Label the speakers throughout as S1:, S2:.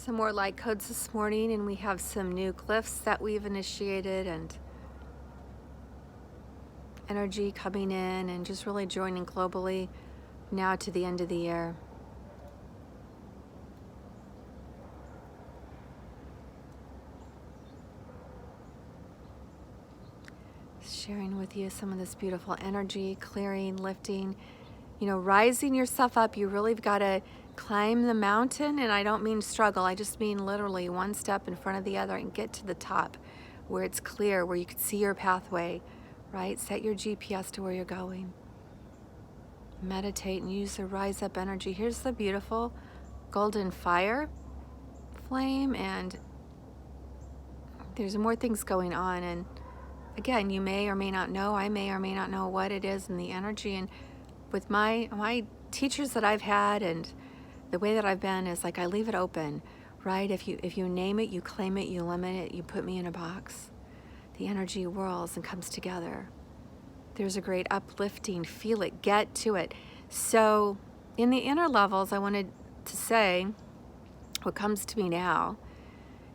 S1: Some more light codes this morning, and we have some new glyphs that we've initiated and energy coming in and just really joining globally now to the end of the year. Sharing with you some of this beautiful energy, clearing, lifting, rising yourself up. You really have got to climb the mountain, and I don't mean struggle. I just mean literally one step in front of the other and get to the top where it's clear, where you can see your pathway, right? Set your GPS to where you're going. Meditate and use the rise up energy. Here's the beautiful golden fire flame, and there's more things going on. And again, you may or may not know, I may or may not know what it is in the energy. And with my teachers that I've had and the way that I've been is like I leave it open, right? If you name it, you claim it, you limit it, you put me in a box. The energy whirls and comes together. There's a great uplifting, feel it, get to it. So in the inner levels, I wanted to say what comes to me now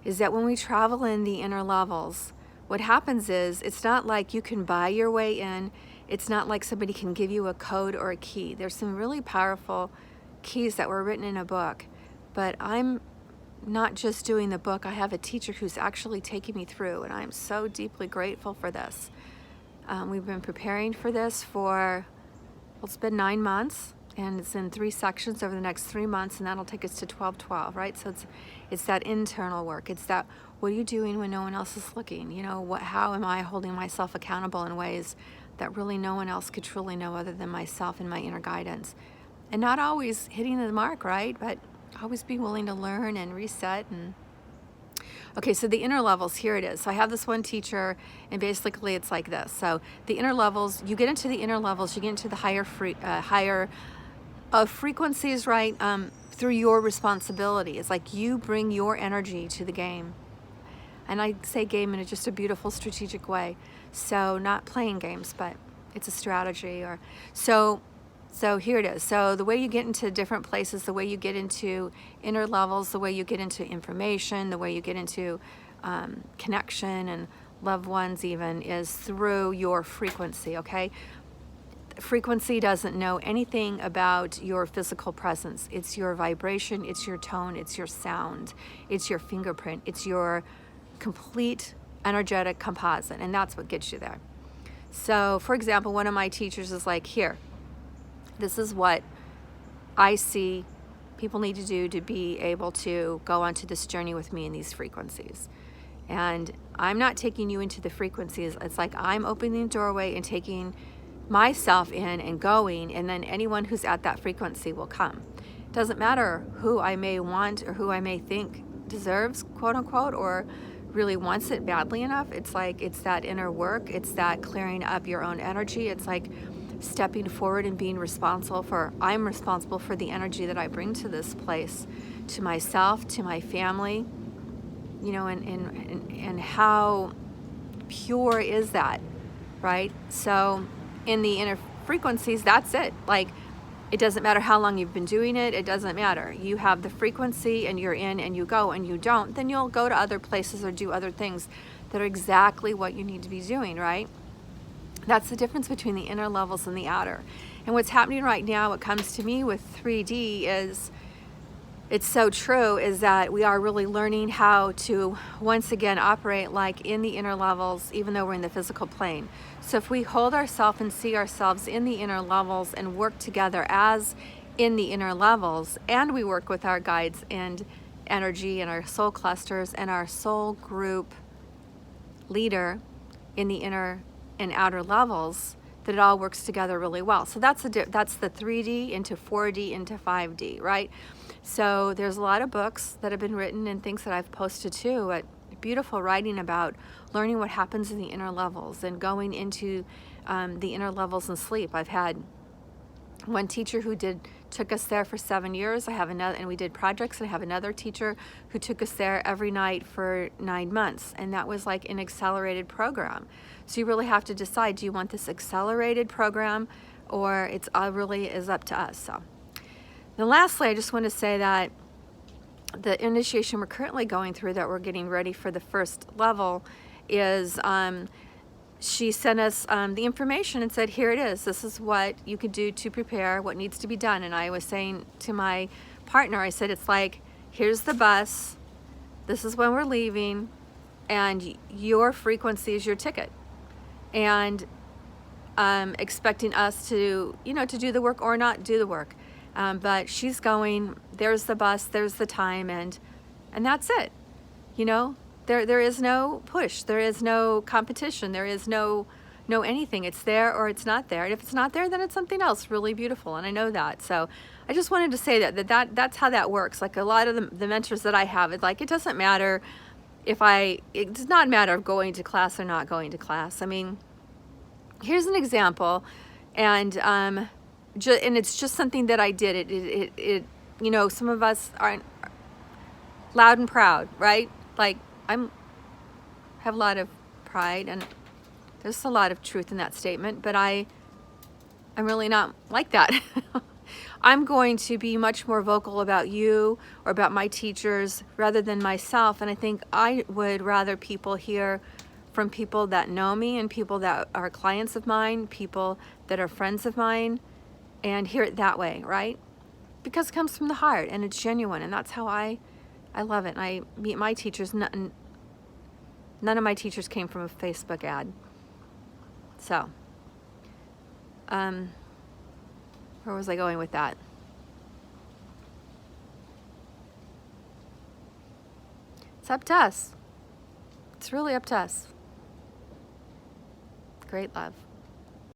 S1: is that when we travel in the inner levels, what happens is it's not like you can buy your way in. It's not like somebody can give you a code or a key. There's some really powerful keys that were written in a book, but I'm not just doing the book. I have a teacher who's actually taking me through, and I'm so deeply grateful for this. We've been preparing for this for, it's been 9 months, and it's in 3 sections over the next 3 months, and that'll take us to 12-12, right? So it's that internal work. It's that, what are you doing when no one else is looking? How am I holding myself accountable in ways that really no one else could truly know other than myself and my inner guidance? And not always hitting the mark, right? But always be willing to learn and reset. And okay, so the inner levels, here it is. So I have this one teacher, and basically it's like this. So the inner levels, you get into the inner levels, you get into the higher frequencies, right? Through your responsibility. It's like you bring your energy to the game. And I say game in just a beautiful strategic way. So not playing games, but it's a strategy. So here it is. So the way you get into different places, the way you get into inner levels, the way you get into information, the way you get into connection and loved ones even, is through your frequency, okay? Frequency doesn't know anything about your physical presence. It's your vibration, it's your tone, it's your sound, it's your fingerprint, it's your complete energetic composite, and that's what gets you there. So, for example, one of my teachers is like, here, this is what I see people need to do to be able to go onto this journey with me in these frequencies. And I'm not taking you into the frequencies. It's like I'm opening the doorway and taking myself in and going, and then anyone who's at that frequency will come. It doesn't matter who I may want or who I may think deserves, quote unquote, or really wants it badly enough. It's like, it's that inner work. It's that clearing up your own energy. It's like stepping forward and being I'm responsible for the energy that I bring to this place, to myself, to my family, and how pure is that, right? So in the inner frequencies, that's it. Like, it doesn't matter how long you've been doing it. It doesn't matter. You have the frequency and you're in and you go, and you don't, then you'll go to other places or do other things that are exactly what you need to be doing, right? That's the difference between the inner levels and the outer. And what's happening right now, what comes to me with 3D is, it's so true, is that we are really learning how to once again operate like in the inner levels, even though we're in the physical plane. So if we hold ourselves and see ourselves in the inner levels and work together as in the inner levels, and we work with our guides and energy and our soul clusters and our soul group leader in the inner and outer levels, that it all works together really well. So that's the 3D into 4D into 5D, right? So there's a lot of books that have been written and things that I've posted too, beautiful writing about learning what happens in the inner levels and going into the inner levels in sleep. I've had one teacher who took us there for 7 years. I have another, and we did projects. I have another teacher who took us there every night for 9 months, and that was like an accelerated program. So you really have to decide, do you want this accelerated program, or it's really is up to us. So then lastly, I just want to say that the initiation we're currently going through, that we're getting ready for the first level, is she sent us the information and said, here it is. This is what you could do to prepare, what needs to be done. And I was saying to my partner, I said, it's like, here's the bus. This is when we're leaving. And your frequency is your ticket. And expecting us to, to do the work or not do the work. But she's going, there's the bus, there's the time, and that's it. There is no push, there is no competition, there is no anything. It's there or it's not there. And if it's not there, then it's something else really beautiful. And I know that. So I just wanted to say that's how that works. Like a lot of the mentors that I have, it's like, it doesn't matter it does not matter of going to class or not going to class. I mean, here's an example, and it's just something that I did. It some of us aren't loud and proud, right? Like have a lot of pride, and there's a lot of truth in that statement, but I'm really not like that. I'm going to be much more vocal about you or about my teachers rather than myself. And I think I would rather people hear from people that know me and people that are clients of mine, people that are friends of mine, and hear it that way, right? Because it comes from the heart and it's genuine, and that's how I love it. And I meet my teachers. None of my teachers came from a Facebook ad. So, where was I going with that? It's up to us. It's really up to us. Great love.